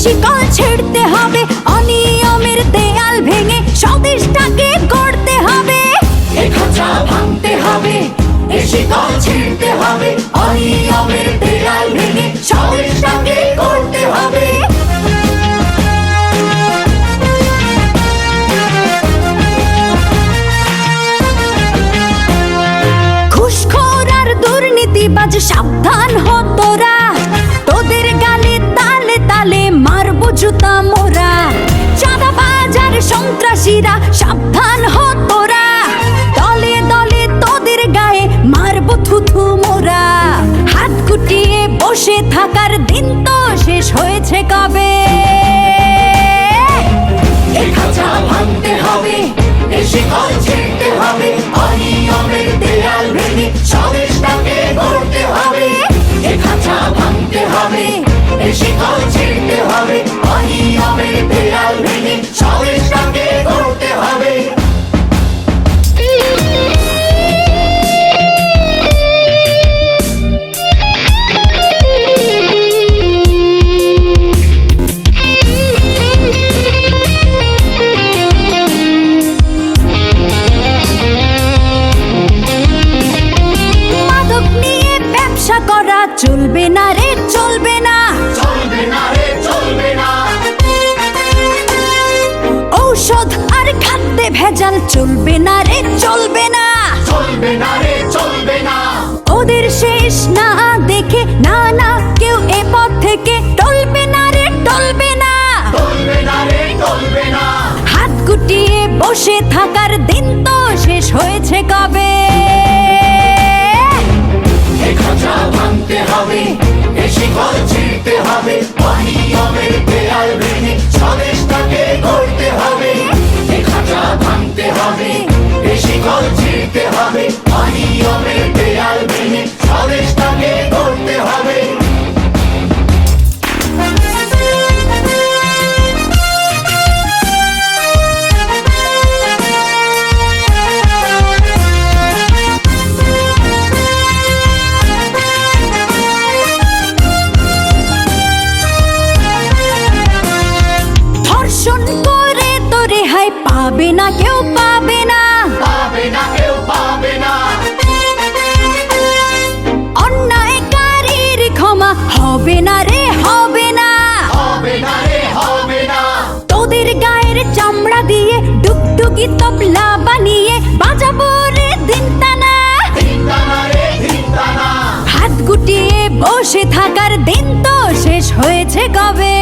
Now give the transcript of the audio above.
শিকল ছিঁড়তে হবে, অনিয়মের দেয়াল ভেঙে স্বদেশটাকে গড়তে হবে। এ খাঁচা ভাঙতে হবে, এ শিকল ছিঁড়তে হবে, অনিয়মের দেয়াল ভেঙে স্বদেশটাকে গড়তে হবে। ঘুষখোর আর দুর্নীতিবাজ সাবধান হ তোরা, তোদের গালে তালে তালে মারবো জুতা মোরা। চাঁদাবাজ আর সন্ত্রাসীরা সাবধান হ তোরা, দলে দলে তোদের গায়ে মারবো থুথু মোরা। হাত গুটিয়ে বসে থাকার দিন তো শেষ হয়েছে কবে। এ খাঁচা ভাঙতে হবে, এ শিকল ছিঁড়তে হবে, অনিয়মের দেয়াল ভেঙে স্বদেশটাকে গড়তে হবে। এ খাঁচা ভাঙতে হবে, এ শিকল ছিঁড়তে হবে, অনিয়মের দেয়াল ভেঙে স্বদেশটাকে গড়তে হবে। মাদক নিয়ে ব্যবসা করা চলবে না রে, চলবে না। চলবে না রে, চলবে না। ঔষধ আর খাদ্যে ভেজাল চলবে না রে, চলবে না। চলবে না রে, চলবে না। ওদের শেষ না দেখে না না কেউ এ পথ থেকে টলবে না রে, টলবে না। চলবে না রে, চলবে না। হাত গুটিয়ে বসে থাকার দিন তো শেষ হয়েছে কবে। এ খাঁচা ভাঙতে হবে, এ শিকল ছিঁড়তে হবে, অনিয়মের দেয়াল ভেঙে স্বদেশটাকে গড়তে হবে। এ খাঁচা ভাঙতে হবে, এ শিকল ছিঁড়তে হবে, অনিয়মের দেয়াল ভেঙে স্বদেশটাকে গড়তে হবে। ধর্ষণ করে তো রেহাই পাবে না কেউ, পাবে না। পাবে না কেউ, পাবে না। অন্যায়কারীর ক্ষমা হবে না রে, হবে না। হবে না রে, হবে না। তোদের গায়ের চামড়া দিয়ে ডুগডুগি তবলা বানিয়ে বাজাবো রে দিন টানা। ধিক্কানা রে, ধিক্কানা। হাত গুটিয়ে বসে থাকার দিন তো শেষ হয়েছে কবে।